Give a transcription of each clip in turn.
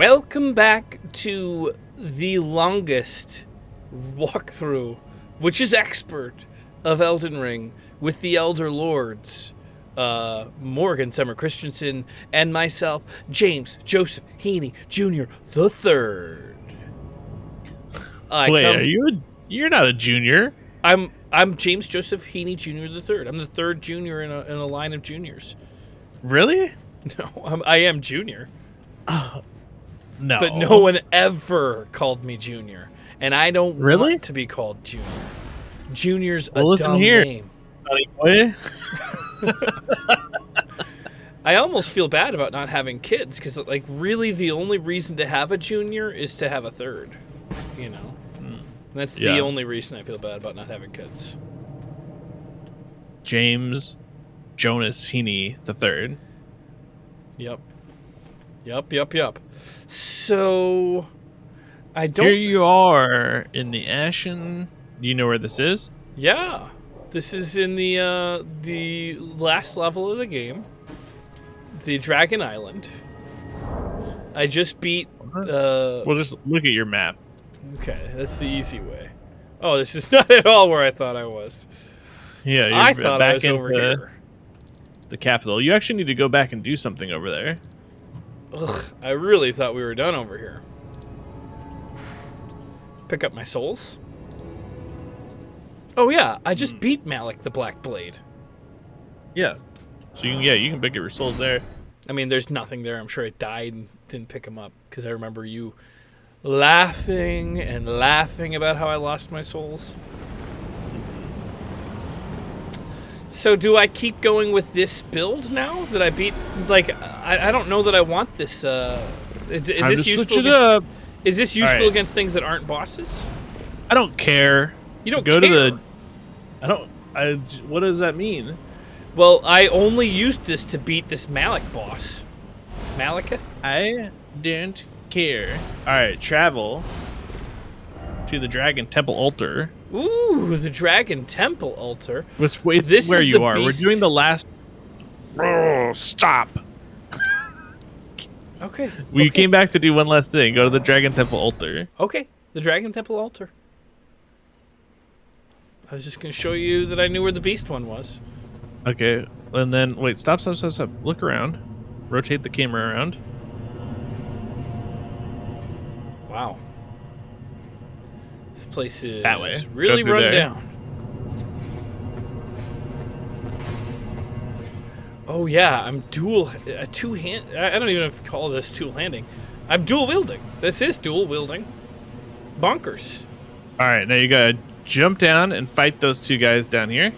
Welcome back to the longest walkthrough, which is expert, of Elden Ring with the Elder Lords, Morgan Summer Christensen, and myself, James Joseph Heaney Jr. the Third. You're not a junior. I'm James Joseph Heaney Jr. the Third. I'm the third junior in a line of juniors. Really? No, I am junior. No. But no one ever called me Junior. And I don't want to be called Junior. Junior's a dumb name. Sonny boy. I almost feel bad about not having kids because, like, really the only reason to have a junior is to have a third. You know? That's the only reason I feel bad about not having kids. James Jonas Heaney the Third. Yep. So, I don't... Here you are in the Ashen... Do you know where this is? Yeah. This is in the last level of the game. The Dragon Island. I just beat... Well, just look at your map. Okay, that's the easy way. Oh, this is not at all where I thought I was. Yeah, you're I thought back I was over here. The capital. You actually need to go back and do something over there. Ugh, I really thought we were done over here. Pick up my souls. Oh yeah, I just beat Malik the Black Blade. Yeah. So you can pick up your souls there. I mean, there's nothing there. I'm sure I died and didn't pick them up because I remember you laughing and laughing about how I lost my souls. So do I keep going with this build now that I beat? Like, I don't know that I want this. Is this useful? Is this useful against things that aren't bosses? I don't care. You don't go care. to the. What does that mean? Well, I only used this to beat this Malik boss. Malika? I don't care. All right, travel to the Dragon Temple altar. Ooh, the Dragon Temple altar. It's where you are. We're doing the last. Oh, stop. Okay. We came back to do one last thing. Go to the Dragon Temple altar. Okay, the Dragon Temple altar. I was just going to show you that I knew where the beast one was. Okay, and then wait, stop. Look around. Rotate the camera around. Wow. This place is that way. Really run down. Oh yeah, I'm two-hand. I don't even know if you call this two-handing. I'm dual wielding. This is dual wielding. Bonkers. All right, now you gotta jump down and fight those two guys down here.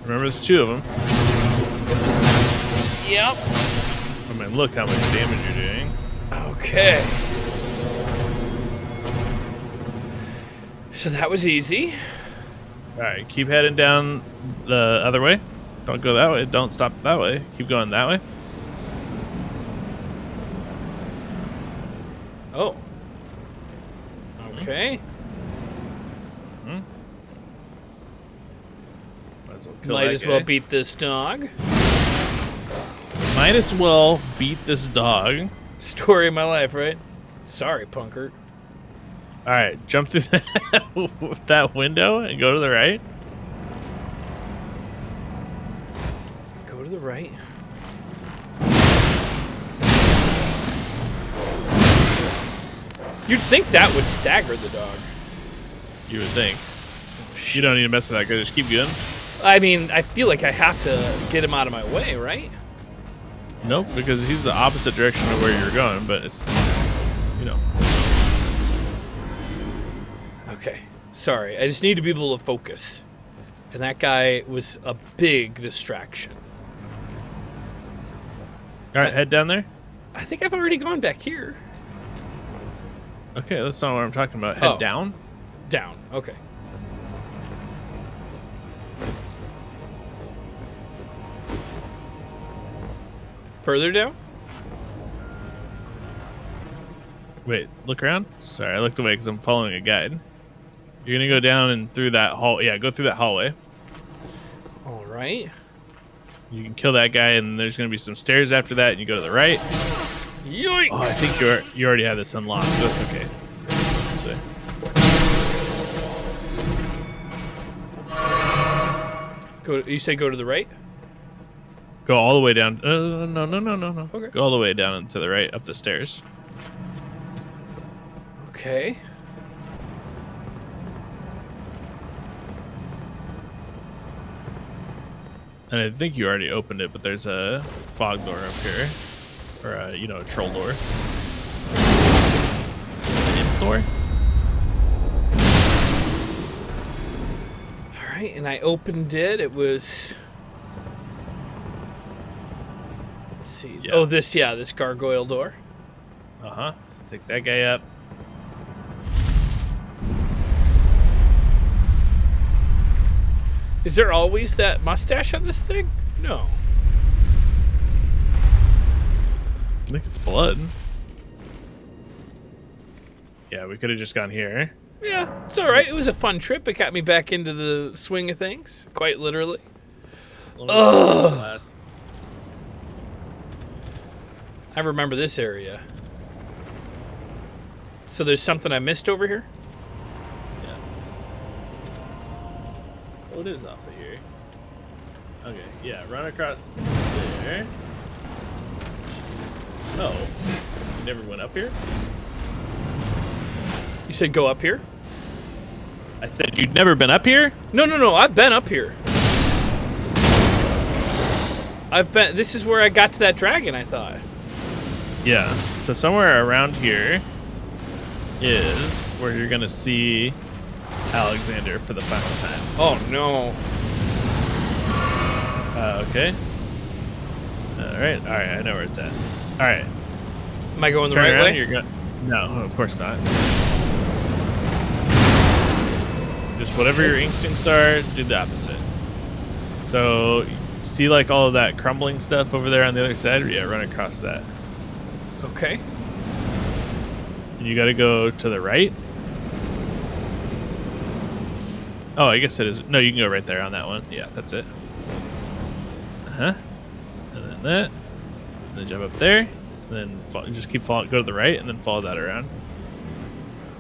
Remember, there's two of them. Yep. I mean, look how much damage you're doing. Okay. So that was easy. All right, keep heading down the other way. Don't go that way. Don't stop that way. Keep going that way. Oh. Okay. Might as well beat this dog. Might as well beat this dog. Story of my life, right? Sorry, punker. All right, jump through that window and go to the right. Go to the right. You'd think that would stagger the dog. You would think. You don't need to mess with that guy. Just keep going. I mean, I feel like I have to get him out of my way, right? Nope, because he's the opposite direction of where you're going, but it's, you know. Okay, sorry. I just need to be able to focus. And that guy was a big distraction. All right, head down there. I think I've already gone back here. Okay, that's not what I'm talking about. Head down? Down, okay. Further down? Wait, look around? Sorry, I looked away because I'm following a guide. You're going to go down and through that hall. Yeah, go through that hallway. All right. You can kill that guy, and there's going to be some stairs after that, and you go to the right. Yoink! Oh, I think you already have this unlocked. That's okay. So, You say go to the right? go all the way down. No. Okay. Go all the way down and to the right, up the stairs. Okay. And I think you already opened it, but there's a fog door up here. Or a troll door. An imp door. All right, and I opened it. It was... Let's see. Yeah. Oh, this gargoyle door. Uh-huh. So take that guy up. Is there always that mustache on this thing? No. I think it's blood. Yeah, we could have just gone here. Yeah, it's all right. It was a fun trip. It got me back into the swing of things, quite literally. Ugh. I remember this area. So there's something I missed over here? Yeah. Oh, it is off of here. Okay, yeah, run across there. Oh, you never went up here? You said go up here? I said you'd never been up here? No. I've been up here. This is where I got to that dragon, I thought. Yeah, so somewhere around here is where you're gonna see Alexander for the final time. Oh, no. Okay. Alright, I know where it's at. Alright. Am I going the Turn right around, way? you're gonna... No, of course not. Just whatever your instincts are, do the opposite. So, see like all of that crumbling stuff over there on the other side? Yeah, run across that. Okay. And you gotta go to the right. Oh, I guess it is. No, you can go right there on that one. Yeah, that's it. Uh-huh. And then that. And then jump up there. And then just keep following. Go to the right and then follow that around.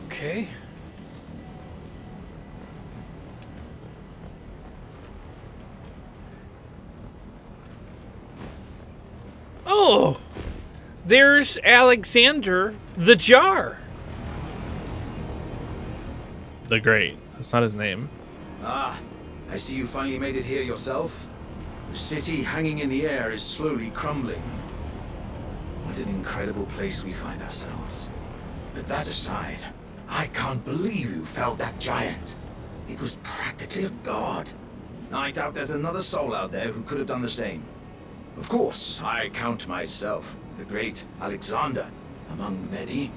Okay. Oh! There's Alexander the Jar. The Great. That's not his name. Ah, I see you finally made it here yourself. The city hanging in the air is slowly crumbling. What an incredible place we find ourselves. But that aside, I can't believe you felled that giant. It was practically a god. I doubt there's another soul out there who could have done the same. Of course, I count myself, the great Alexander, among many.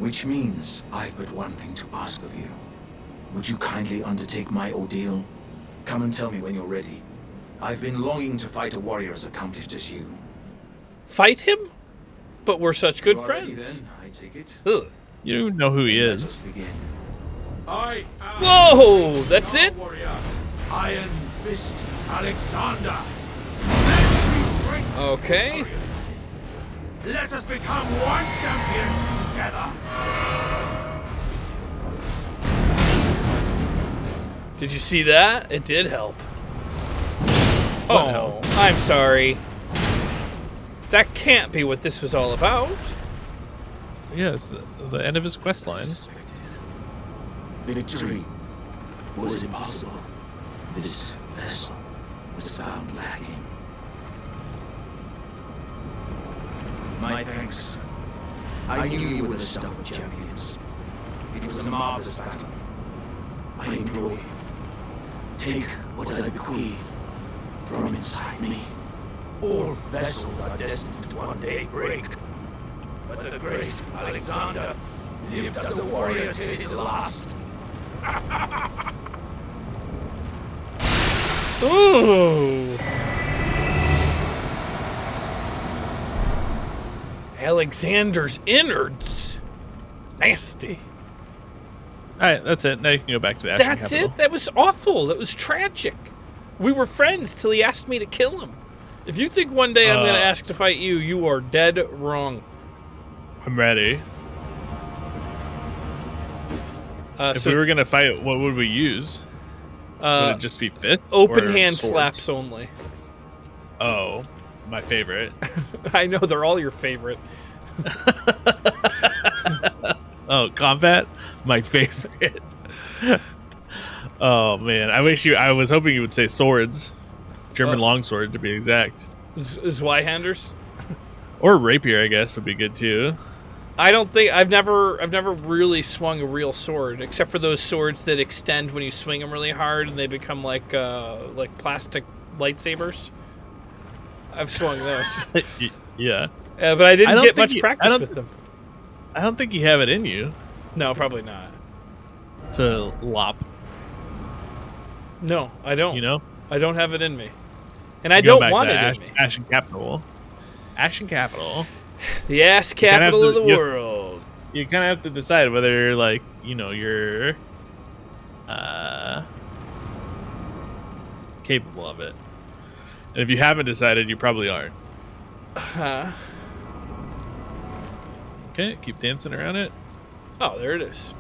Which means I've but one thing to ask of you. Would you kindly undertake my ordeal? Come and tell me when you're ready. I've been longing to fight a warrior as accomplished as you. Fight him? But we're such good You are ready, friends. then, I take it. Ugh. You know who he Let us is. begin. I am Whoa! That's it? warrior, Iron Fist Alexander. Let me strengthen Okay. warriors. Let us become one champion together. Did you see that? It did help. Oh, no. I'm sorry. That can't be what this was all about. Yeah, it's the end of his quest line. Victory was impossible. This vessel was found lacking. My thanks. I knew you were the stuff of champions. It was a marvelous battle. I implore you, take what I bequeath from inside me. All vessels are destined to one day break. But the great Alexander lived as a warrior till his last. Ooh. Alexander's innards. Nasty. Alright, that's it. Now you can go back to the Ashen That's Capital. it? That was awful. That was tragic. We were friends till he asked me to kill him. If you think one day I'm going to ask to fight you, you are dead wrong. I'm ready. If we were going to fight, what would we use? Would it just be fists? Open or hand swords? slaps only. Oh, my favorite. I know, they're all your favorite. Oh, combat? My favorite. Oh, man. I was hoping you would say swords. German longsword, to be exact. Zweihanders? Or rapier, I guess, would be good, too. I don't think... I've never really swung a real sword, except for those swords that extend when you swing them really hard and they become like plastic lightsabers. I've swung those. Yeah. But I didn't get much practice with them. I don't think you have it in you. No, probably not. To lop. No, I don't. You know? I don't have it in me. And I don't want it in me. Ashen Capital. Ashen Capital. The ass capital of the world. You kind of have to decide whether, like, you know, you're capable of it. And if you haven't decided, you probably aren't. Okay, keep dancing around it. Oh, there it is.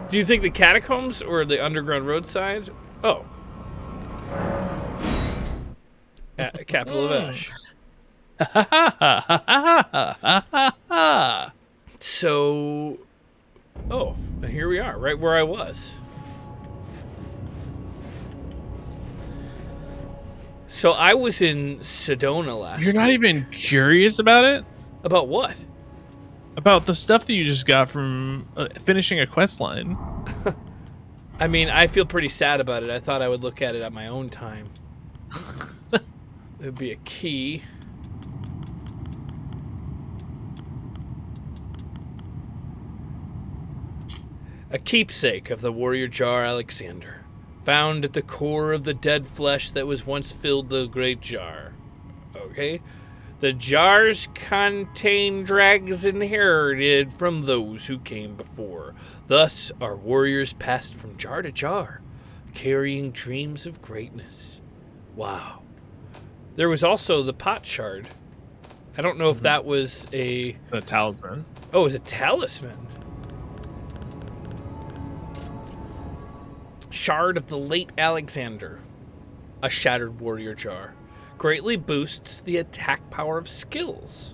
Do you think the catacombs or the underground roadside? Oh. Capital of Ash. So, oh, and here we are, right where I was. So I was in Sedona last You're not week. even curious about it? About what? About the stuff that you just got from finishing a quest line. I mean, I feel pretty sad about it. I thought I would look at it at my own time. There'd be a key. A keepsake of the warrior jar Alexander, found at the core of the dead flesh that was once filled the great jar. Okay? The jars contain drags inherited from those who came before. Thus, our warriors passed from jar to jar, carrying dreams of greatness. Wow. There was also the pot shard. I don't know if that was a talisman. Oh, it was a talisman. Shard of the late Alexander. A shattered warrior jar. Greatly boosts the attack power of skills.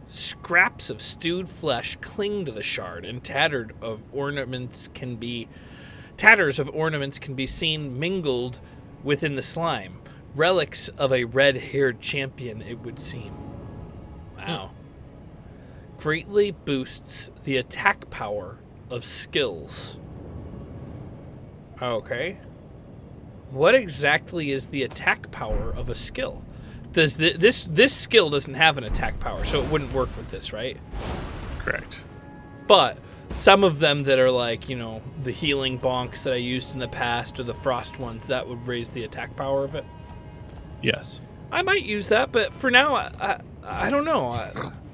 Scraps of stewed flesh cling to the shard, and tatters of ornaments can be seen mingled within the slime. Relics of a red-haired champion, it would seem. Wow. Greatly boosts the attack power of skills. Okay. What exactly is the attack power of a skill? Does this skill doesn't have an attack power, so it wouldn't work with this, right? Correct. But some of them that are like, you know, the healing bonks that I used in the past, or the frost ones, that would raise the attack power of it. Yes. I might use that, but for now, I don't know.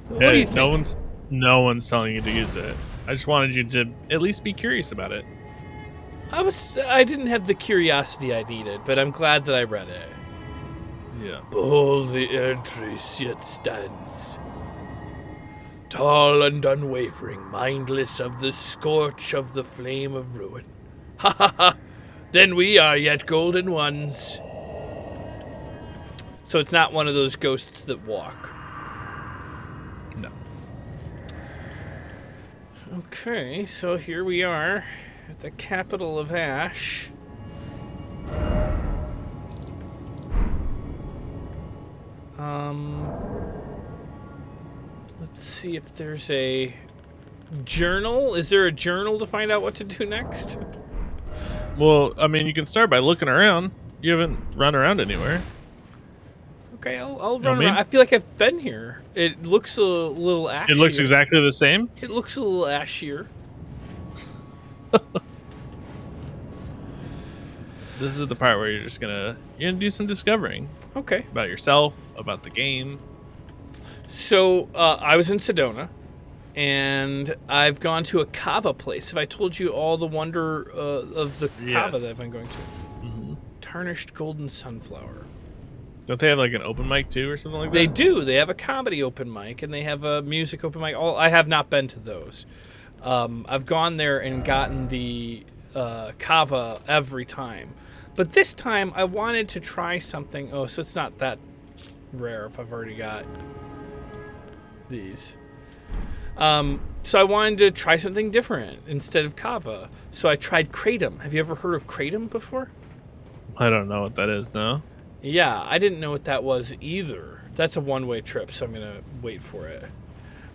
What do you think? No one's telling you to use it. I just wanted you to at least be curious about it. I didn't have the curiosity I needed, but I'm glad that I read it. Yeah. Behold, the Erdtree yet stands, tall and unwavering, mindless of the scorch of the flame of ruin. Ha ha ha! Then we are yet golden ones. So it's not one of those ghosts that walk. No. Okay, so here we are at the capital of Ash. Let's see if there's a journal. Is there a journal to find out what to do next? Well, I mean, you can start by looking around. You haven't run around anywhere. Okay, I'll You know run what I mean? around. I feel like I've been here. It looks a little ashy. It looks exactly the same. It looks a little ashier. This is the part where you're gonna do some discovering. Okay. About yourself, about the game. So I was in Sedona. and I've gone to a kava place. Have I told you all the wonder of the kava that I've been going to? Mm-hmm. Tarnished Golden Sunflower. Don't they have like an open mic too or something like that? They do. They have a comedy open mic, and they have a music open mic. I have not been to those. I've gone there and gotten the kava every time. But this time, I wanted to try something. Oh, so it's not that rare if I've already got these. So I wanted to try something different instead of kava. So I tried Kratom. Have you ever heard of Kratom before? I don't know what that is, no. Yeah, I didn't know what that was either. That's a one-way trip, so I'm going to wait for it.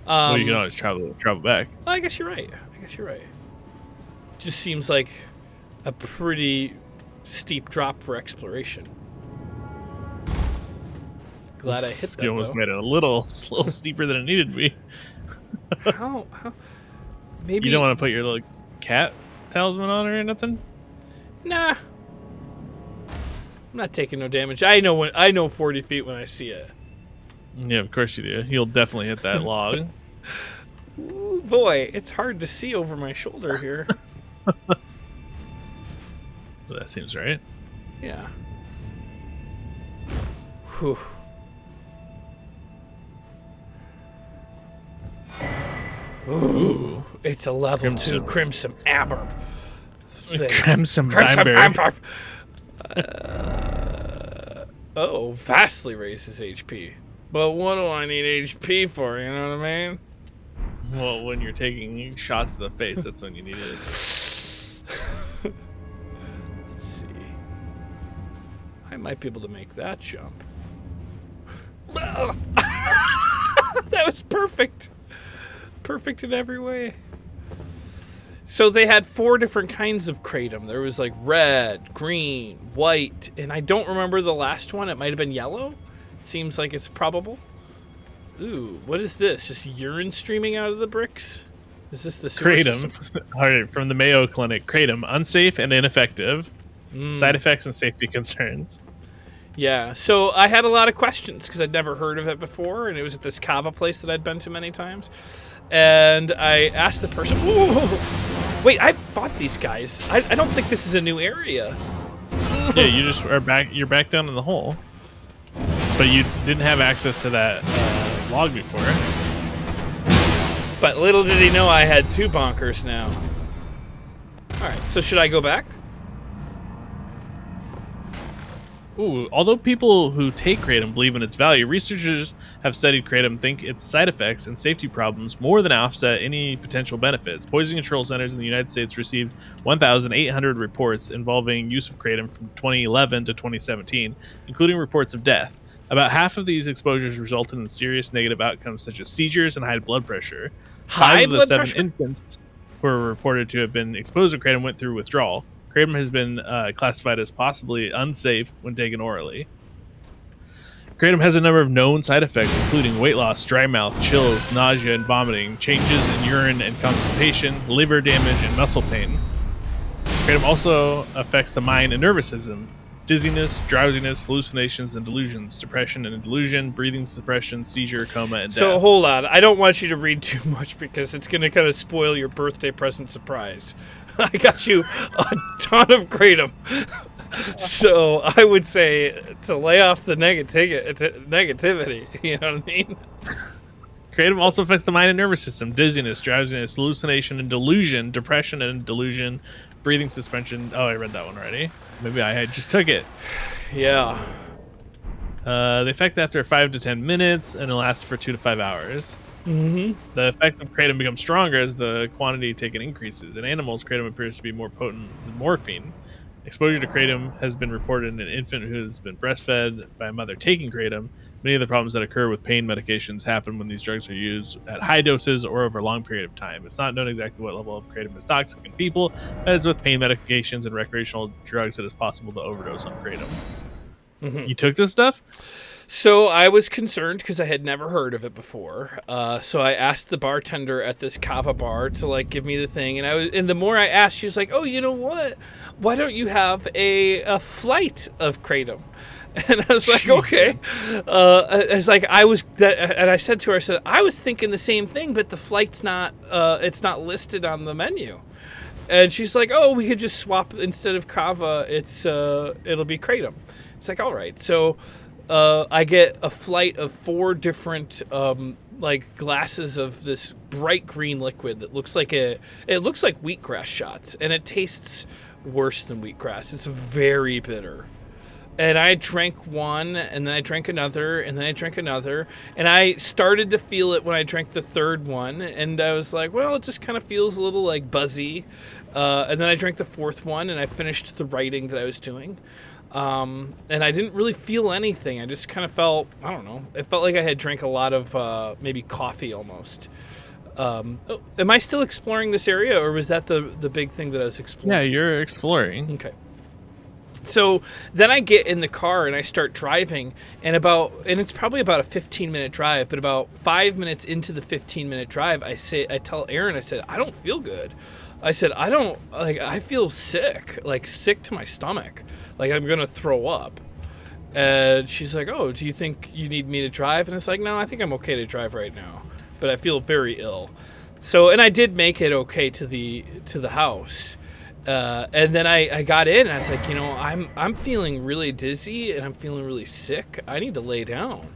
Well, you can always travel back. I guess you're right. Just seems like a pretty steep drop for exploration. Glad I hit that, You almost though. made it a little steeper than it needed to be. How? Maybe... You don't want to put your little cat talisman on or nothing? Nah. I'm not taking no damage. I know 40 feet when I see it. Yeah, of course you do. You'll definitely hit that log. Ooh, boy, it's hard to see over my shoulder here. Well, that seems right. Yeah. Whew. Ooh, it's a level 2 Crimson Amber. Crimson Amber. Oh, vastly raises HP. But what do I need HP for, you know what I mean? Well, when you're taking shots to the face, that's when you need it. Let's see. I might be able to make that jump. That was perfect. Perfect in every way. So they had 4 different kinds of Kratom. There was like red, green, white, and I don't remember the last one. It might have been yellow. Seems like it's probable. Ooh, what is this? Just urine streaming out of the bricks? Is this the sewer system? Kratom. All right, from the Mayo Clinic. Kratom, unsafe and ineffective. Side effects and safety concerns. Yeah, so I had a lot of questions because I'd never heard of it before, and it was at this kava place that I'd been to many times. And I asked the person, wait, I fought these guys. I don't think this is a new area. Yeah, you just are back. You're back down in the hole, but you didn't have access to that log before. But little did he know I had 2 bonkers now. All right, so should I go back? Ooh, although people who take Kratom believe in its value, researchers have studied Kratom think its side effects and safety problems more than offset any potential benefits. Poison control centers in the United States received 1,800 reports involving use of Kratom from 2011 to 2017, including reports of death. About half of these exposures resulted in serious negative outcomes such as seizures and high blood pressure. High 5 of the blood 7 pressure? infants who were reported to have been exposed to Kratom went through withdrawal. Kratom has been classified as possibly unsafe when taken orally. Kratom has a number of known side effects, including weight loss, dry mouth, chills, nausea and vomiting, changes in urine and constipation, liver damage, and muscle pain. Kratom also affects the mind and nervous system. Dizziness, drowsiness, hallucinations and delusions, depression and delusion, breathing suppression, seizure, coma, and death. So hold on. I don't want you to read too much because it's going to kind of spoil your birthday present surprise. I got you a ton of Kratom. So I would say to lay off the negativity. You know what I mean? Kratom also affects the mind and nervous system. Dizziness, drowsiness, hallucination and delusion, depression and delusion, breathing suspension. Oh, I read that one already. Maybe I just took it. Yeah. The effect after 5 to 10 minutes, and it lasts for 2 to 5 hours. Mm-hmm. The effects of Kratom become stronger as the quantity taken increases. In animals, Kratom appears to be more potent than morphine. Exposure to Kratom has been reported in an infant who has been breastfed by a mother taking Kratom. Many of the problems that occur with pain medications happen when these drugs are used at high doses or over a long period of time. It's not known exactly what level of Kratom is toxic in people. As with pain medications and recreational drugs, it is possible to overdose on Kratom. Mm-hmm. You took this stuff? So I was concerned because I had never heard of it before. So I asked the bartender at this kava bar to like give me the thing, and the more I asked, she was like, "Oh, you know what? Why don't you have a flight of Kratom?" And I was like, Jeez, okay. It's like and I said to her, I said, I was thinking the same thing, but the flight's not, it's not listed on the menu. And she's like, oh, we could just swap instead of kava. It'll be kratom. It's like, all right. So I get a flight of 4 different like glasses of this bright green liquid that looks like wheatgrass shots, and it tastes worse than wheatgrass. It's very bitter. And I drank one, and then I drank another, and then I drank another, and I started to feel it when I drank the third one, and I was like, well, it just kind of feels a little like buzzy. And then I drank the 4th one, and I finished the writing that I was doing. And I didn't really feel anything. I just kind of felt, I don't know, it felt like I had drank a lot of maybe coffee almost. Am I still exploring this area, or was that the big thing that I was exploring? Yeah, you're exploring. Okay. So then I get in the car and I start driving, and it's probably about a 15-minute drive, but about 5 minutes into the 15-minute drive, I tell Aaron, I said, I don't feel good. I said, I feel sick, like sick to my stomach, like I'm going to throw up. And she's like, oh, do you think you need me to drive? And it's like, no, I think I'm okay to drive right now, but I feel very ill. So, and I did make it okay to the house. And then I got in, and I was like, I'm feeling really dizzy, and I'm feeling really sick. I need to lay down.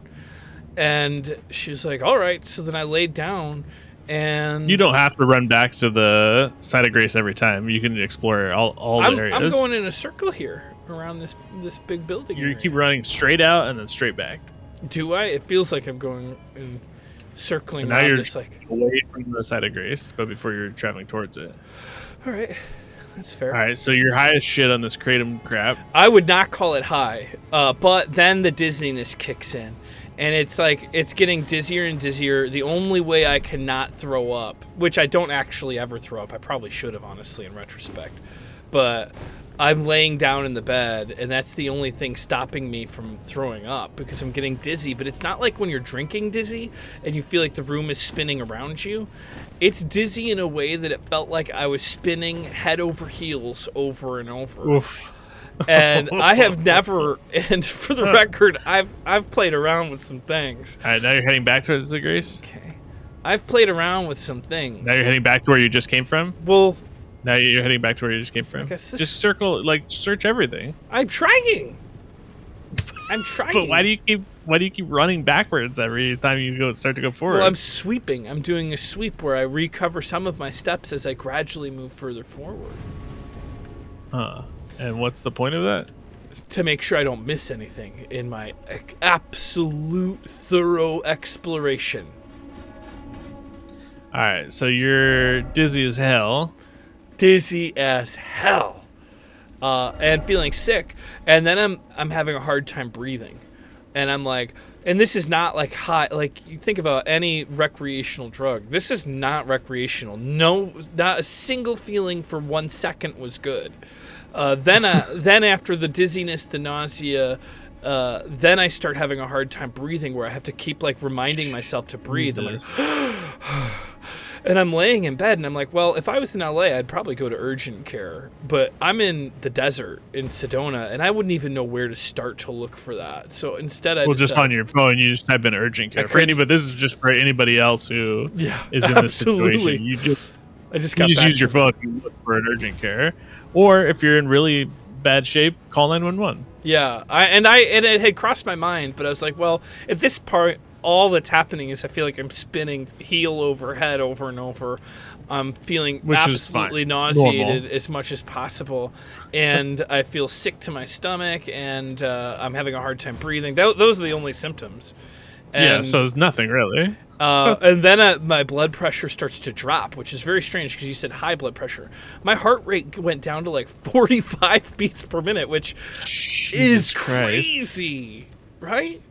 And she was like, all right. So then I laid down, and You don't have to run back to the site of grace every time. You can explore all the areas. I'm going in a circle here around this big building. You area. keep running straight out and then straight back. Do I? It feels like I'm going in circling So now around you're this like. away from the site of grace, but before you're traveling towards it. All right, that's fair. All right, so you're high as shit on this kratom crap. I would not call it high, but then the dizziness kicks in, and it's like it's getting dizzier and dizzier. The only way I cannot throw up, which I don't actually ever throw up, I probably should have, honestly, in retrospect, but I'm laying down in the bed, and that's the only thing stopping me from throwing up, because I'm getting dizzy. But it's not like when you're drinking dizzy and you feel like the room is spinning around you. It's dizzy in a way that it felt like I was spinning head over heels over and over. Oof. And I have never, and for the record, I've played around with some things. All right, now you're heading back towards the grace. Okay. I've played around with some things. Now you're heading back to where you just came from. Well, Now you're heading back to where you just came from. I guess this- Just search everything. I'm trying. But why do you keep running backwards every time you start to go forward? Well, I'm sweeping. I'm doing a sweep where I recover some of my steps as I gradually move further forward. And what's the point of that? To make sure I don't miss anything in my absolute thorough exploration. All right, so you're dizzy as hell. Dizzy as hell. And feeling sick. And then I'm having a hard time breathing. And I'm like, and this is not like high, like you think about any recreational drug. This is not recreational. No, not a single feeling for 1 second was good. Then after the dizziness, the nausea, then I start having a hard time breathing, where I have to keep like reminding myself to breathe. I'm like, and I'm laying in bed, and I'm like, well, if I was in LA, I'd probably go to urgent care. But I'm in the desert in Sedona, and I wouldn't even know where to start to look for that. So instead, Just on your phone, you just type in urgent care. This is just for anybody else who is in this situation. You just use your phone to look for an urgent care, or if you're in really bad shape, call 911. Yeah, and it had crossed my mind, but I was like, well, at this part, all that's happening is I feel like I'm spinning heel over head over and over. I'm feeling absolutely nauseated as much as possible, and I feel sick to my stomach, and I'm having a hard time breathing. Those are the only symptoms. And, so it's nothing really. And then my blood pressure starts to drop, which is very strange because you said high blood pressure. My heart rate went down to like 45 beats per minute, which is crazy, right?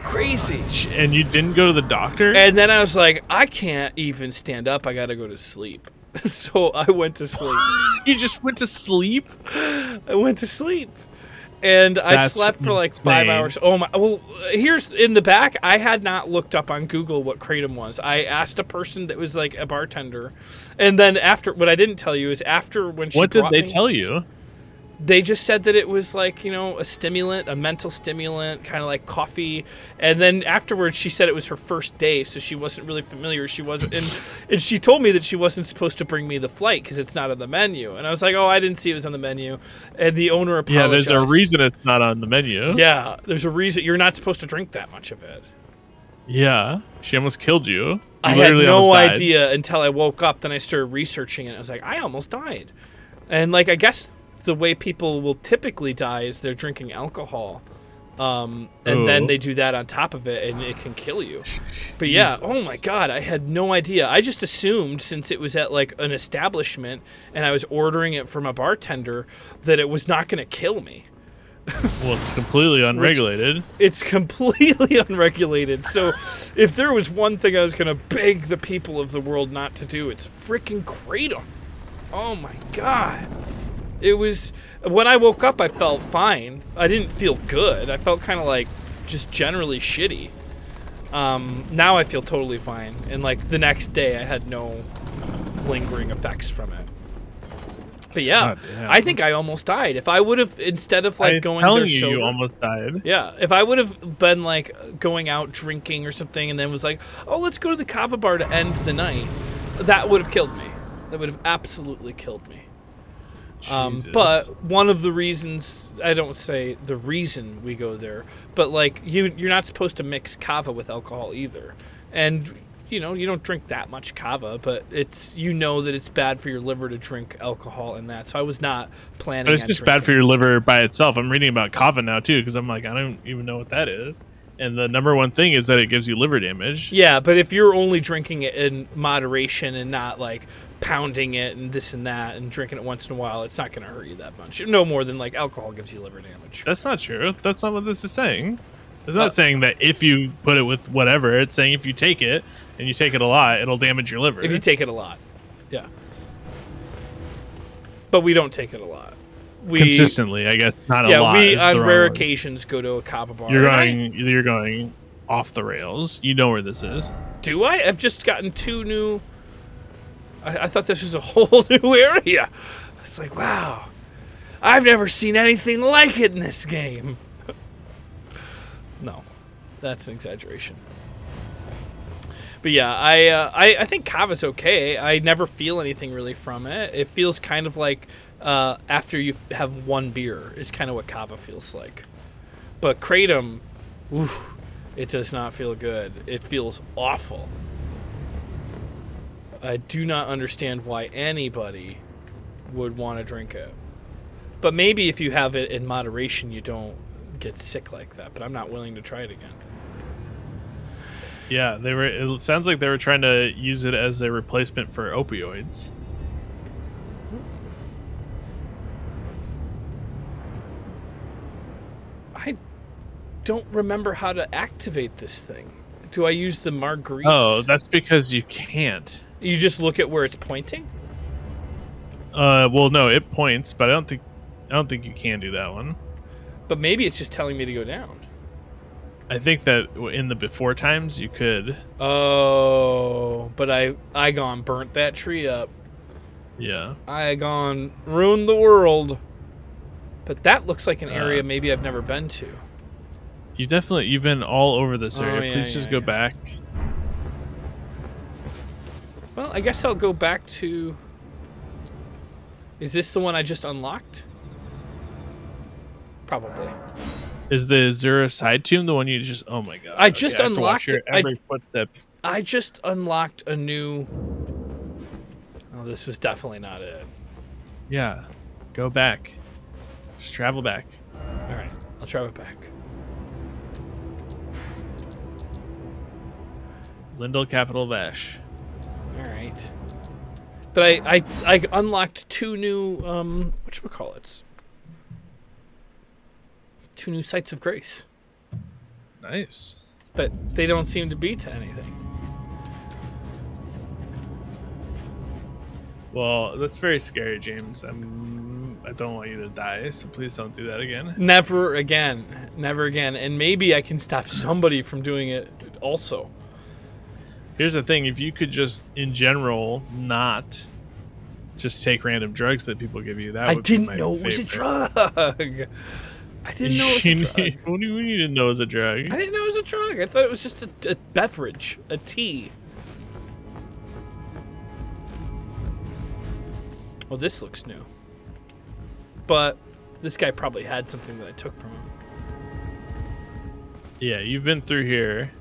Crazy. And you didn't go to the doctor? And then I was like, I can't even stand up. I got to go to sleep. So I went to sleep. You just went to sleep? I went to sleep. And I slept for like 5 hours. Oh my! Well, here's in the back. I had not looked up on Google what kratom was. I asked a person that was like a bartender, and then after, what I didn't tell you is after when she what did brought they me, tell you? They just said that it was like, a stimulant, a mental stimulant, kind of like coffee. And then afterwards, she said it was her first day, so she wasn't really familiar. She wasn't, and she told me that she wasn't supposed to bring me the flight because it's not on the menu. And I was like, oh, I didn't see it was on the menu. And the owner apologized. Yeah, there's a reason it's not on the menu. Yeah, there's a reason. You're not supposed to drink that much of it. Yeah, she almost killed you. I had no idea until I woke up. Then I started researching it. I was like, I almost died. And like, I guess the way people will typically die is they're drinking alcohol. And then they do that on top of it, and it can kill you. But yeah, Jesus. Oh my God, I had no idea. I just assumed, since it was at like an establishment and I was ordering it from a bartender, that it was not going to kill me. Well, it's completely unregulated. It's completely unregulated. So if there was one thing I was going to beg the people of the world not to do, it's freaking Kratom. Oh my God. It was, when I woke up, I felt fine. I didn't feel good. I felt kind of like just generally shitty. Now I feel totally fine. And like the next day, I had no lingering effects from it. But yeah, I think I almost died. If I would have, instead of like going there sober, you almost died. Yeah, if I would have been like going out drinking or something and then was like, oh, let's go to the kava bar to end the night, that would have killed me. That would have absolutely killed me. But one of the reasons, I don't say the reason we go there, but like you're not supposed to mix kava with alcohol either. And you don't drink that much kava, but it's, that it's bad for your liver to drink alcohol and that. So I was not planning. But it's just bad for your liver by itself. I'm reading about kava now too, because I'm like, I don't even know what that is. And the number one thing is that it gives you liver damage. Yeah, but if you're only drinking it in moderation and not like pounding it and this and that and drinking it once in a while, it's not going to hurt you that much. No more than like alcohol gives you liver damage. That's not true. That's not what this is saying. It's not saying that if you put it with whatever. It's saying if you take it and you take it a lot, it'll damage your liver. If you take it a lot. Yeah. But we don't take it a lot. Consistently, I guess. Not a lot. Yeah, we on rare occasions go to a kava bar. You're going off the rails. You know where this is. Do I? I've just gotten 2 new. I thought this was a whole new area. It's like, wow, I've never seen anything like it in this game. No, that's an exaggeration. But yeah, I think kava's okay. I never feel anything really from it. It feels kind of like after you have one beer is kind of what kava feels like. But Kratom, it does not feel good. It feels awful. I do not understand why anybody would want to drink it. But maybe if you have it in moderation, you don't get sick like that. But I'm not willing to try it again. Yeah, it sounds like they were trying to use it as a replacement for opioids. I don't remember how to activate this thing. Do I use the margaritas? Oh, that's because you can't. You just look at where it's pointing? Well, no, it points, but I don't think you can do that one. But maybe it's just telling me to go down. I think that in the before times you could. Oh, but I gone burnt that tree up. Yeah. I gone ruined the world. But that looks like an area maybe I've never been to. You've been all over this area. Please just go back. Well, I guess I'll go back to... Is this the one I just unlocked? Probably. Is the Azura side tomb the one you just... Oh my god. I just unlocked... Every footstep. I just unlocked a new... Oh, this was definitely not it. Yeah. Go back. Just travel back. Alright, I'll travel back. Leyndell, capital of Ash. Alright. But I unlocked 2 new, whatchamacallits? 2 new sites of grace. Nice. But they don't seem to be to anything. Well, that's very scary, James. I don't want you to die, so please don't do that again. Never again. Never again. And maybe I can stop somebody from doing it also. Here's the thing. If you could just, in general, not just take random drugs that people give you. That I would be didn't my know it was a favorite. drug. I didn't know it was a drug. What do you need to know is a drug? I didn't know it was a drug. I thought it was just a beverage, a tea. Well, this looks new. But this guy probably had something that I took from him. Yeah, you've been through here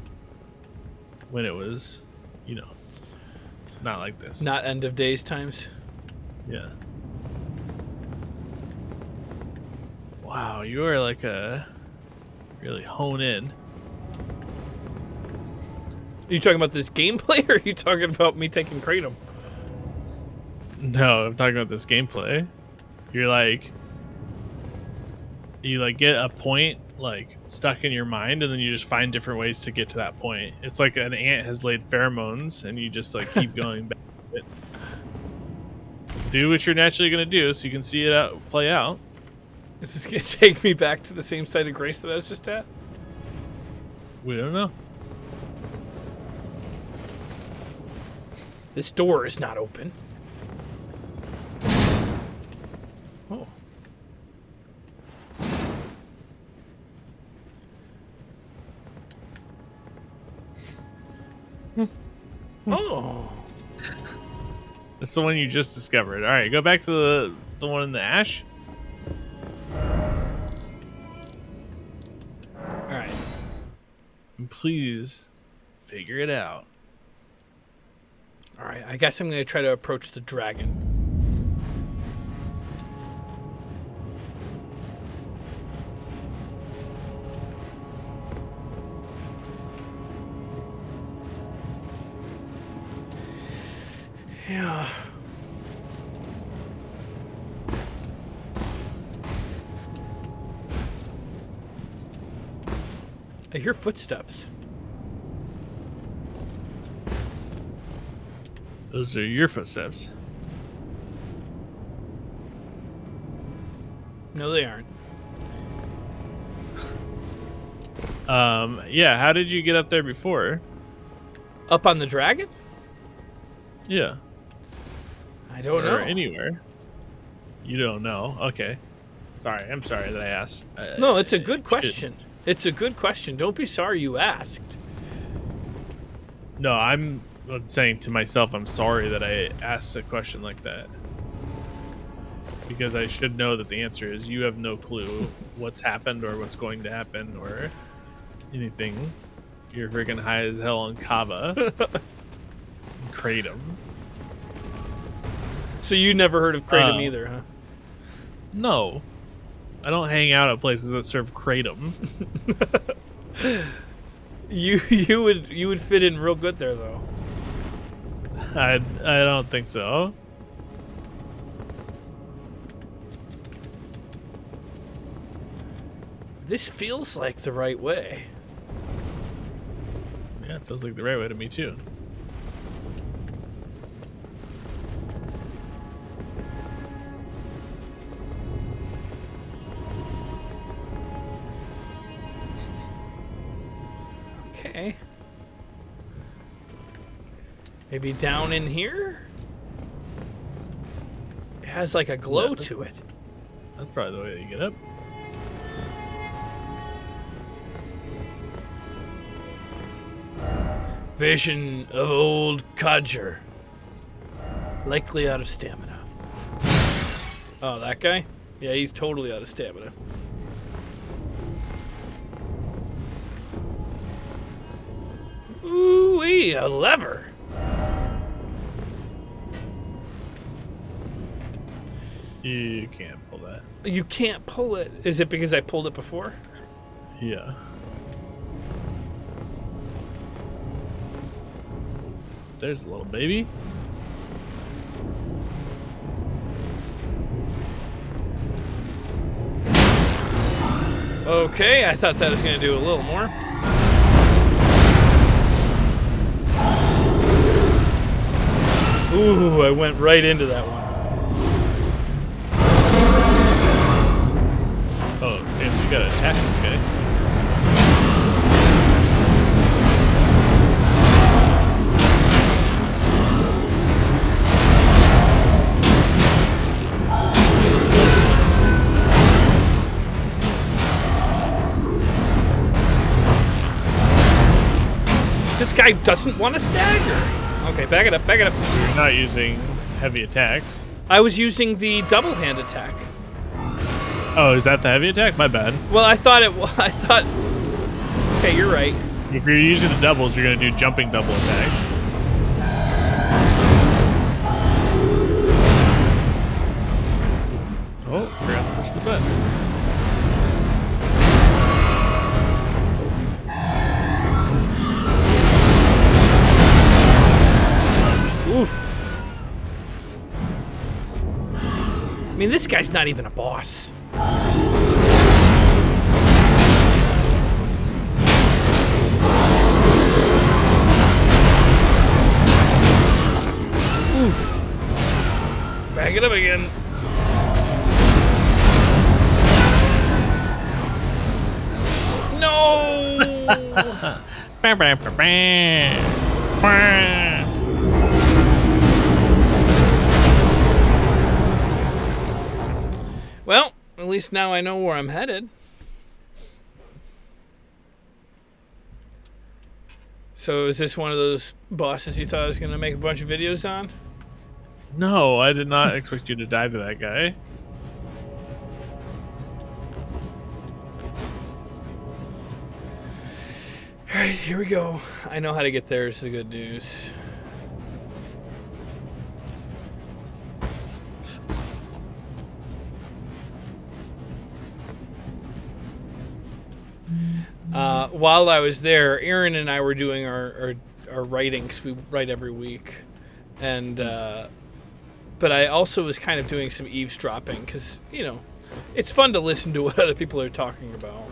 when it was, not like this. Not end of days times. Yeah. Wow, you are like really hone in. Are you talking about this gameplay, or are you talking about me taking Kratom? No, I'm talking about this gameplay. You're like, you get a point stuck in your mind, and then you just find different ways to get to that point. It's like an ant has laid pheromones, and you just keep going back to it. Do what you're naturally gonna do, so you can see it play out. Is this going to take me back to the same site of grace that I was just at? We don't know. This door is not open. Oh. Oh. That's the one you just discovered. All right, go back to the one in the ash. All right. And please figure it out. All right. I guess I'm going to try to approach the dragon. Yeah. I hear footsteps. Those are your footsteps. No, they aren't. Yeah, how did you get up there before? Up on the dragon? Yeah. I don't know. Or anywhere. You don't know. Okay. I'm sorry that I asked. No, it's a good question. It's a good question. Don't be sorry you asked. No, I'm saying to myself, I'm sorry that I asked a question like that. Because I should know that the answer is you have no clue what's happened or what's going to happen or anything. You're freaking high as hell on kava. Kratom. So you never heard of Kratom either, huh? No. I don't hang out at places that serve Kratom. You would fit in real good there, though. I don't think so. This feels like the right way. Yeah, it feels like the right way to me too. Okay. Maybe down in here? It has like a glow to it. That's probably the way that you get up. Vision of old codger. Likely out of stamina. Oh, that guy? Yeah, he's totally out of stamina. Ooh-wee, a lever. You can't pull that. You can't pull it. Is it because I pulled it before? Yeah. There's a little baby. Okay, I thought that was going to do a little more. Ooh, I went right into that one. Oh, damn, you gotta attack this guy. This guy doesn't want to stagger. Okay, back it up, back it up. You're not using heavy attacks. I was using the double hand attack. Oh, is that the heavy attack? My bad. Well, I thought it was. I thought. Okay, you're right. If you're using the doubles, you're going to do jumping double attacks. Oh, forgot to push the button. Oof. I mean, this guy's not even a boss. Oof. Back it up again. No! Well, at least now I know where I'm headed. So is this one of those bosses you thought I was going to make a bunch of videos on? No, I did not expect you to die to that guy. Alright, here we go. I know how to get there is the good news. While I was there, Aaron and I were doing our writing, because we write every week. And, but I also was kind of doing some eavesdropping, because, you know, it's fun to listen to what other people are talking about.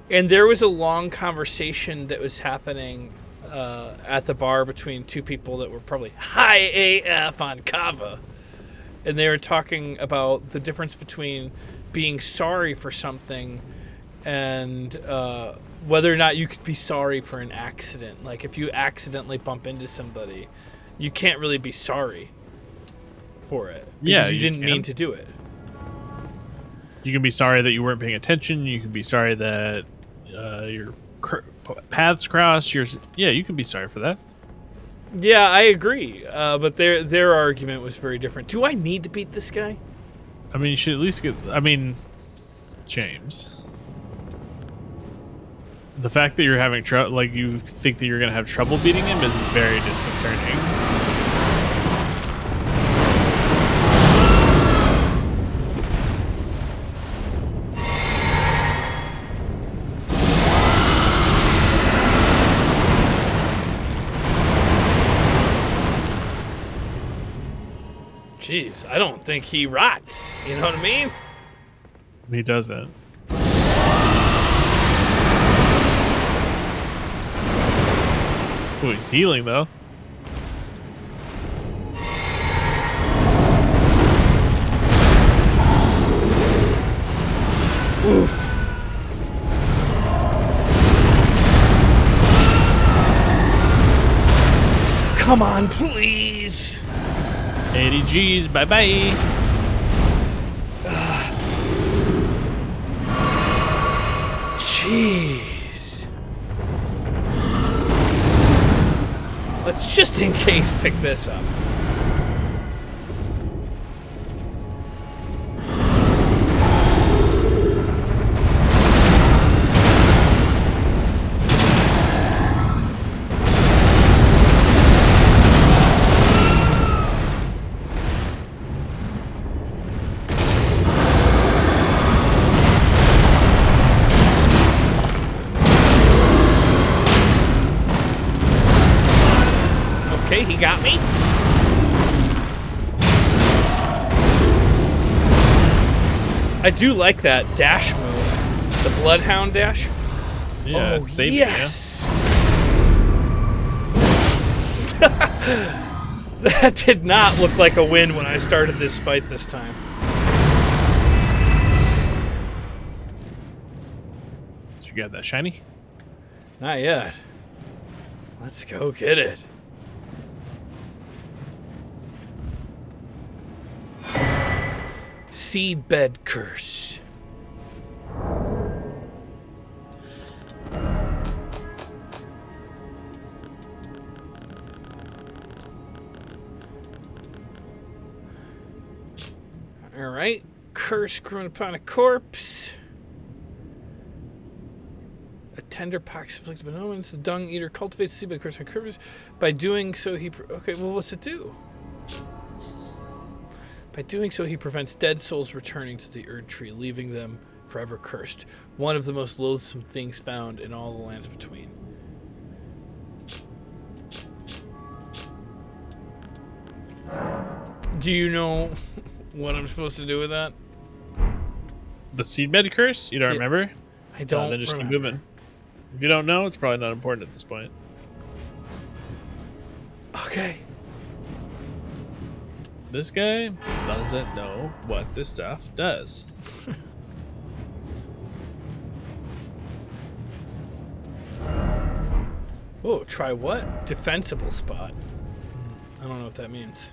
And there was a long conversation that was happening at the bar between two people that were probably high AF on kava. And they were talking about the difference between being sorry for something and whether or not you could be sorry for an accident. Like, if you accidentally bump into somebody, you can't really be sorry for it. Because you didn't mean to do it. You can be sorry that you weren't paying attention. You can be sorry that your paths crossed. Yeah, you can be sorry for that. Yeah, I agree. But their argument was very different. Do I need to beat this guy? I mean, you should at least get... I mean, James... The fact that you're having trouble, like you think that you're going to have trouble beating him, is very disconcerting. Jeez, I don't think he rots. You know what I mean? He doesn't. Oh, he's healing, though. Oof. Come on, please. 80 G's, bye-bye. Jeez. Let's just in case pick this up. Okay, he got me. I do like that dash move. The Bloodhound dash. Yeah, oh, save yes. That did not look like a win when I started this fight this time. Did you get that shiny? Not yet. Let's go get it. Seedbed curse. All right. Curse grown upon a corpse. A tender pox afflicted by omens. The dung eater cultivates the seed by cursing curses. By doing so, he... Okay, well, what's it do? By doing so, he prevents dead souls returning to the Erd Tree, leaving them forever cursed. One of the most loathsome things found in all the lands between. Do you know what I'm supposed to do with that? The seed bed curse? You don't remember? I don't. Then just remember. keep moving. If you don't know, it's probably not important at this point. Okay. This guy doesn't know what this stuff does. Oh, try what? Defensible spot. I don't know what that means.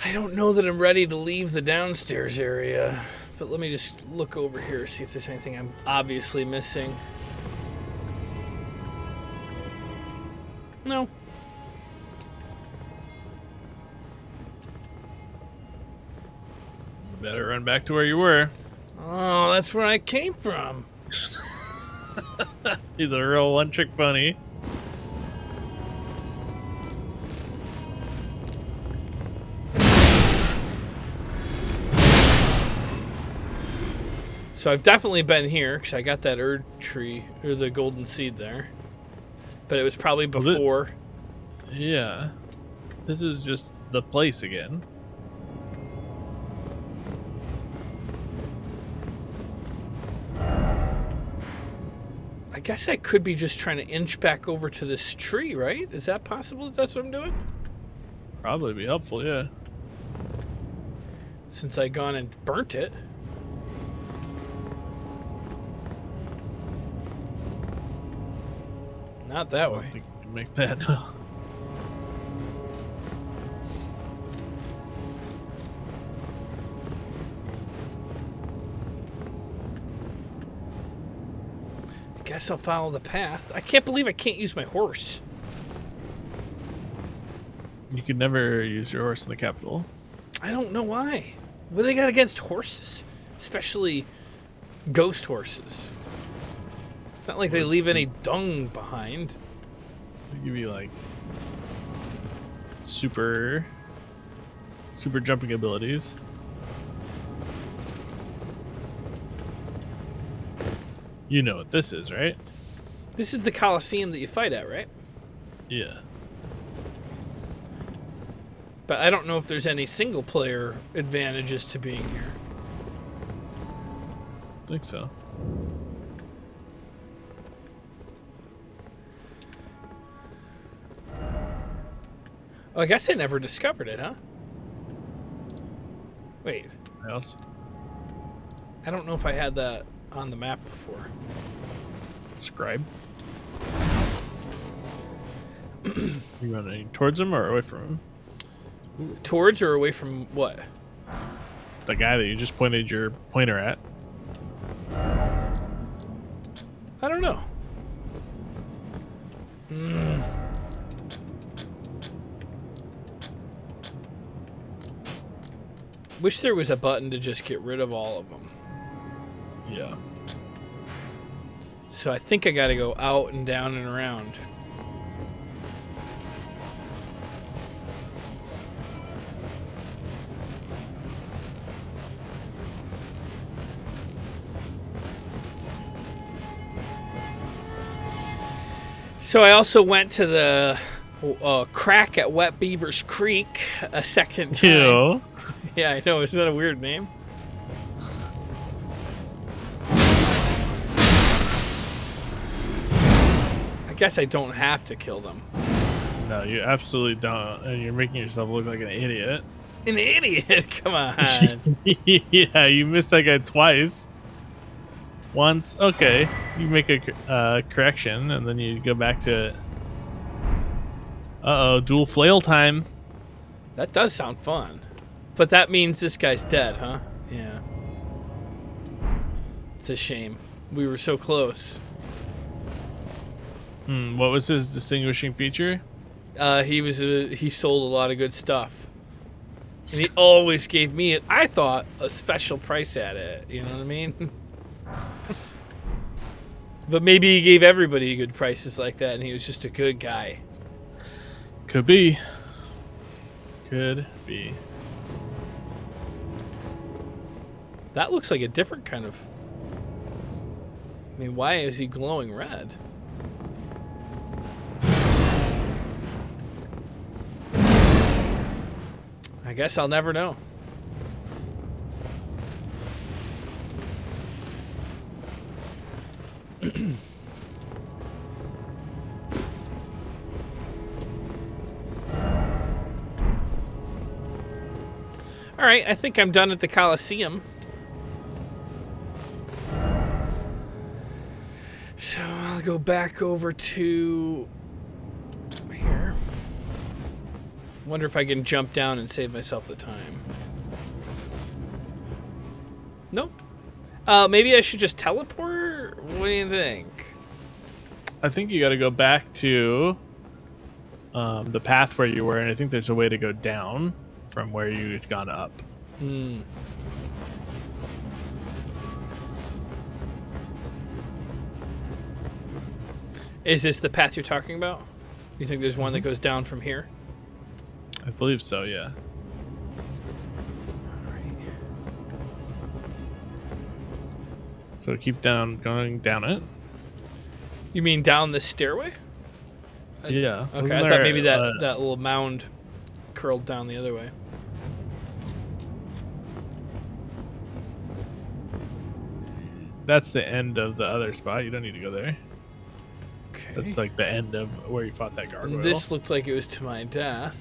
I don't know that I'm ready to leave the downstairs area, but let me just look over here, see if there's anything I'm obviously missing. No. Better run back to where you were. Oh, that's where I came from. He's a real one-trick pony. So I've definitely been here because I got that Erd tree or the golden seed there, but it was probably before. Yeah, this is just the place again. I guess I could be just trying to inch back over to this tree, right? Is that possible that that's what I'm doing? Probably be helpful, yeah. Since I gone and burnt it. Not that I way. don't think you can make that. No. I guess I'll follow the path. I can't believe I can't use my horse. You could never use your horse in the capital. I don't know why. What do they got against horses? Especially ghost horses. It's not like they leave any dung behind. They give you like super jumping abilities. You know what this is, right? This is the Coliseum that you fight at, right? Yeah. But I don't know if there's any single player advantages to being here. I think so. Oh, I guess I never discovered it, huh? Wait, What else? I don't know if I had that on the map before. Scribe. You running towards him or away from him? Towards or away from what? The guy that you just pointed your pointer at. I don't know. Wish there was a button to just get rid of all of them. Yeah. So I think I gotta go out and down and around. So I also went to the crack at Wet Beaver's Creek a second time. Ew. Yeah, I know. Isn't that a weird name? I guess I don't have to kill them. No, you absolutely don't. And you're making yourself look like an idiot. An idiot? Come on. Yeah, you missed that guy twice. Once, okay. You make a correction, and then you go back to it. Uh-oh, dual flail time. That does sound fun. But that means this guy's dead, huh? Yeah. It's a shame. We were so close. What was his distinguishing feature? He sold a lot of good stuff. And he always gave me, I thought, a special price at it. You know what I mean? But maybe he gave everybody good prices like that, and he was just a good guy. Could be. Could be. That looks like a different kind of... I mean, why is he glowing red? I guess I'll never know. All right, I think I'm done at the Coliseum. So I'll go back over to here. Wonder if I can jump down and save myself the time. Nope. Maybe I should just teleport? What do you think? I think you got to go back to the path where you were, and I think there's a way to go down from where you'd gone up. Is this the path you're talking about? You think there's one that goes down from here? I believe so, yeah. So keep going down it. You mean down the stairway? Yeah. Okay, I thought maybe that little mound curled down the other way. That's the end of the other spot. You don't need to go there. Okay. That's like the end of where you fought that gargoyle. And this looked like it was to my death.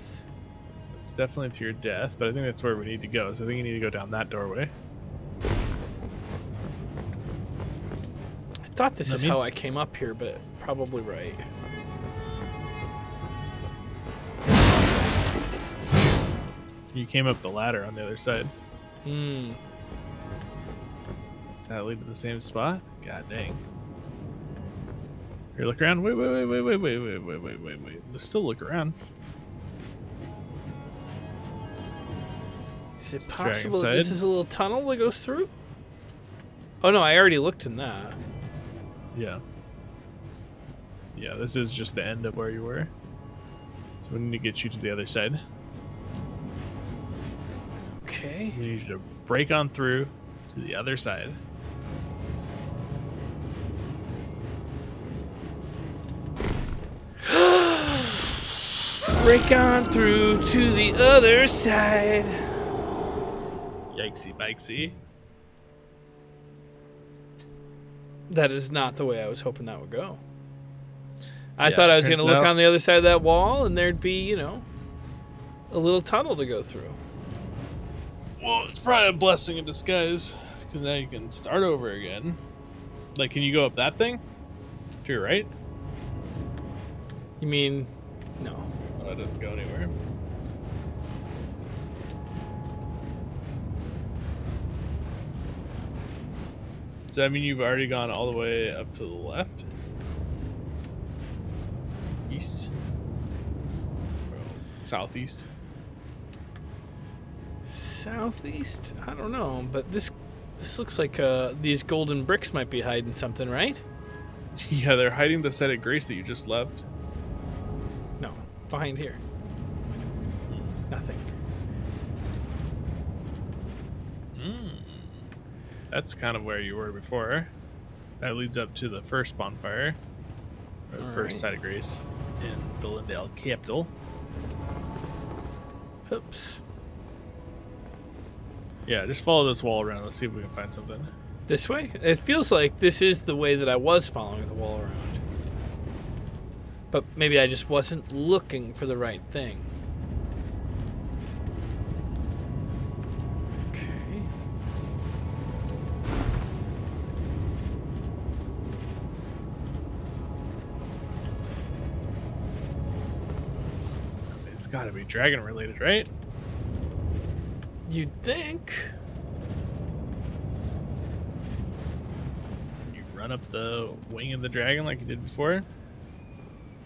It's definitely to your death, but I think that's where we need to go. So I think you need to go down that doorway. I thought this is how I came up here, but probably right. You came up the ladder on the other side. Hmm. Does that lead to the same spot? God dang. Here, look around. Wait. Let's still look around. Is it Let's drag possible that inside. this is a little tunnel that goes through? Oh no, I already looked in that. Yeah. Yeah, this is just the end of where you were. So we need to get you to the other side. Okay. We need you to break on through to the other side. Break on through to the other side. Yikesy bikesy. That is not the way I was hoping that would go. I Yeah, thought I was turns going to look out- on the other side of that wall and there'd be, you know, a little tunnel to go through. Well, it's probably a blessing in disguise, because now you can start over again. Like, can you go up that thing? To your right? You mean, no. Oh, that doesn't go anywhere. Does that mean you've already gone all the way up to the left? East? Southeast? Southeast? I don't know, but this looks like these golden bricks might be hiding something, right? Yeah, they're hiding the set of grace that you just left. No, behind here. Nothing. That's kind of where you were before. That leads up to the first bonfire, or the first site of grace in the Leyndell capital. Oops. Yeah, just follow this wall around. Let's see if we can find something. This way? It feels like this is the way that I was following the wall around. But maybe I just wasn't looking for the right thing. Okay. It's got to be dragon related, right? You'd think. run up the wing of the dragon like you did before?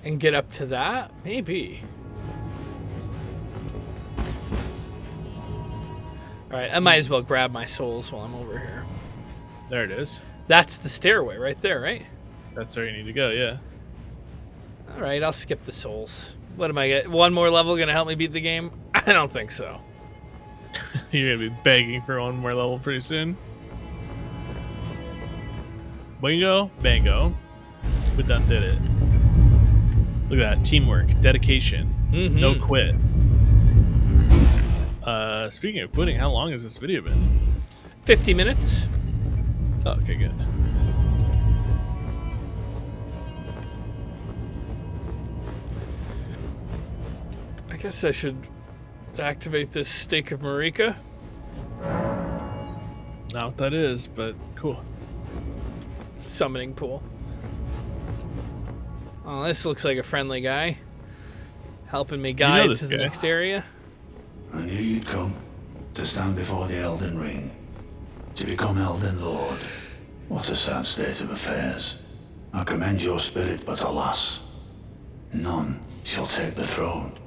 And get up to that? Maybe. Alright, I might as well grab my souls while I'm over here. There it is. That's the stairway right there, right? That's where you need to go, yeah. Alright, I'll skip the souls. What am I getting? One more level gonna help me beat the game? I don't think so. You're gonna be begging for one more level pretty soon. Bingo, bango. We done did it. Look at that. Teamwork, dedication, no quit. Speaking of quitting, how long has this video been? 50 minutes. Oh, okay, good. I guess I should activate this Stake of Marika. Not what that is, but cool. Summoning pool. Oh, this looks like a friendly guy. Helping me guide to the next area. I knew you'd come to stand before the Elden Ring, to become Elden Lord. What a sad state of affairs. I commend your spirit, but alas, none shall take the throne.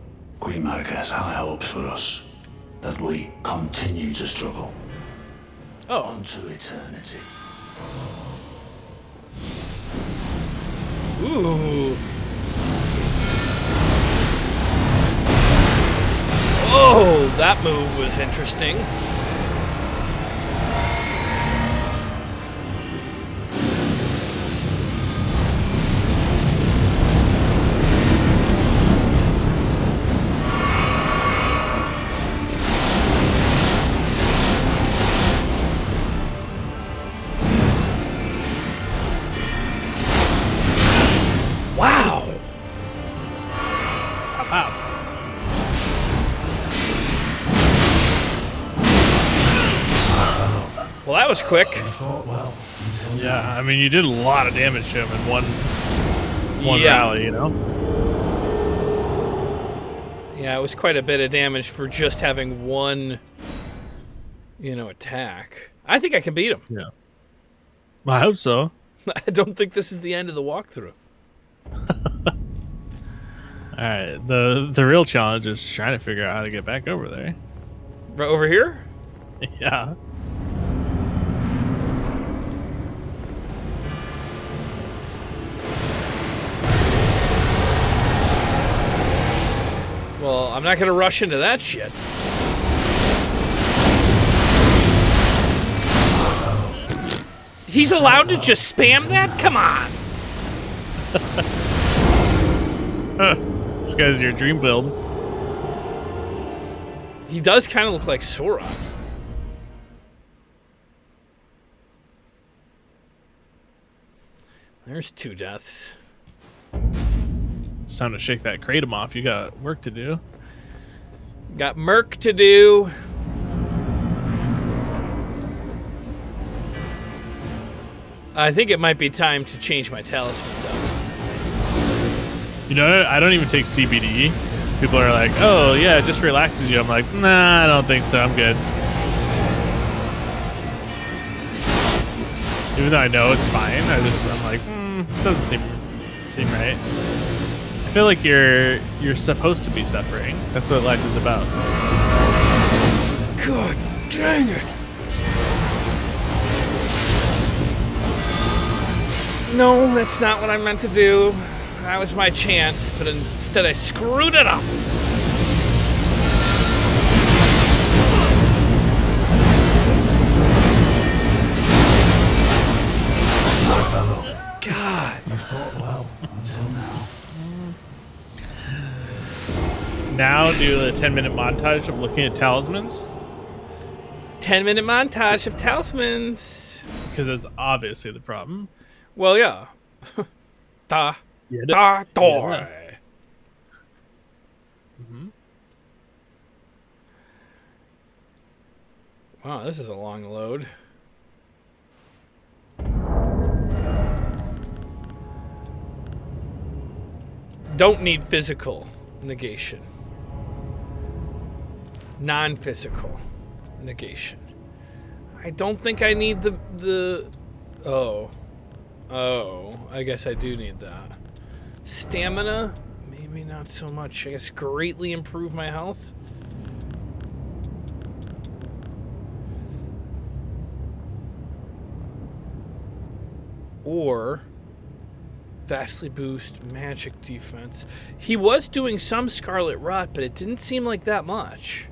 Queen Marika has high hopes for us, that we continue to struggle. Oh. Unto eternity. Ooh. Oh, that move was interesting. Wow. Wow. Well, that was quick. Yeah, I mean, you did a lot of damage to him in one rally, you know? Yeah, it was quite a bit of damage for just having one, attack. I think I can beat him. Yeah. Well, I hope so. I don't think this is the end of the walkthrough. All right, the real challenge is trying to figure out how to get back over there. Right over here? Yeah. Well, I'm not going to rush into that shit. He's allowed to just spam that? Come on. This guy's your dream build. He does kind of look like Sora. There's 2 deaths. It's time to shake that kratom off. You got work to do. Got Merc to do. I think it might be time to change my talismans up. You know, I don't even take CBD. People are like, oh, yeah, it just relaxes you. I'm like, nah, I don't think so. I'm good. Even though I know it's fine, I'm like, doesn't seem right. I feel like you're supposed to be suffering. That's what life is about. God dang it. No, that's not what I meant to do. That was my chance, but instead I screwed it up. God. You fought well until now. Now do a 10-minute montage of looking at talismans. 10-minute montage of talismans. Because that's obviously the problem. Well, yeah. Da. Yeah, Da. Doy. Yeah. Mm-hmm. Wow, this is a long load. Don't need physical negation. Non-physical negation. I don't think I need the... Oh. Oh, I guess I do need that. Stamina, maybe not so much. I guess greatly improve my health. Or vastly boost magic defense. He was doing some Scarlet Rot, but it didn't seem like that much.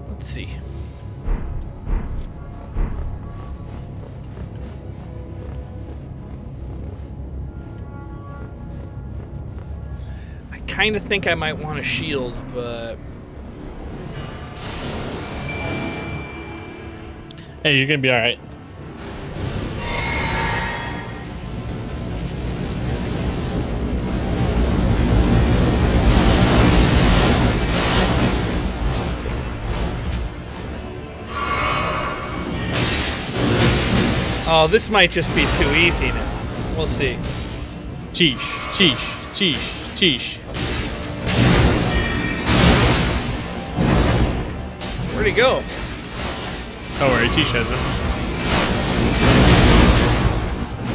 Let's see. I kind of think I might want a shield, but Hey, you're gonna be all right. oh, this might just be too easy now. We'll see. Cheesh, cheesh, cheesh, cheesh. Where'd he go? Don't worry, Cheesh has it.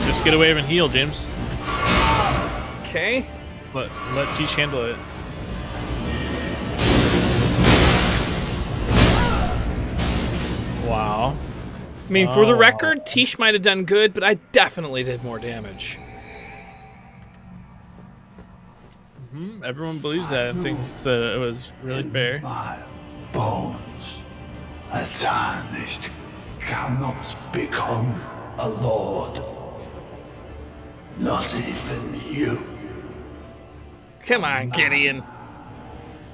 Just get away and heal, James. Okay. Let Cheesh handle it. Wow. I mean, for the record, Tish might have done good, but I definitely did more damage. Everyone believes that and thinks that it was really fair. My bones. A tarnished cannot become a lord. Not even you Come on, Gideon.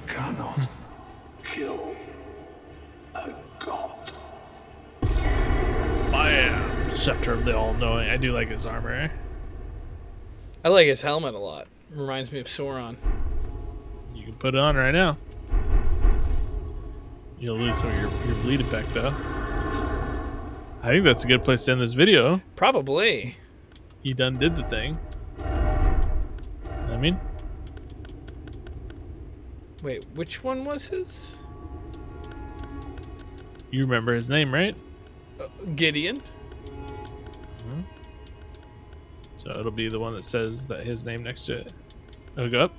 cannot kill a god. I am Scepter of the All-Knowing. I do like his armor. I like his helmet a lot. Reminds me of Sauron. You can put it on right now. You'll lose some of your bleed effect, though. I think that's a good place to end this video. Probably. He done did the thing. I mean, Wait, which one was his? you remember his name, right? Gideon. So it'll be the one that says that his name next to it. Oh, go up.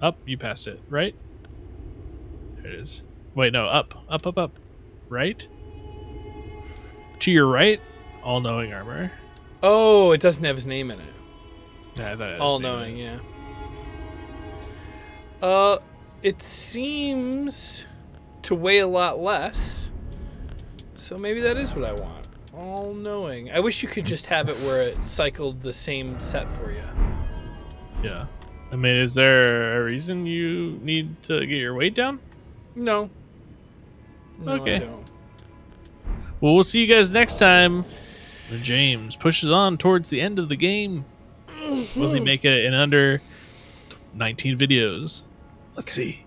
Up, you passed it, right? There it is. Wait, no, up. Up, up, up. Right? To your right, all-knowing armor. Oh, it doesn't have his name in it. Yeah, I thought it had his All name in knowing, it. yeah. It seems to weigh a lot less. So maybe that is what I want. All knowing. I wish you could just have it where it cycled the same set for you. Yeah. I mean, is there a reason you need to get your weight down? No. No, Okay. I don't. Well, we'll see you guys next time when James pushes on towards the end of the game. Will he make it in under 19 videos? Let's see.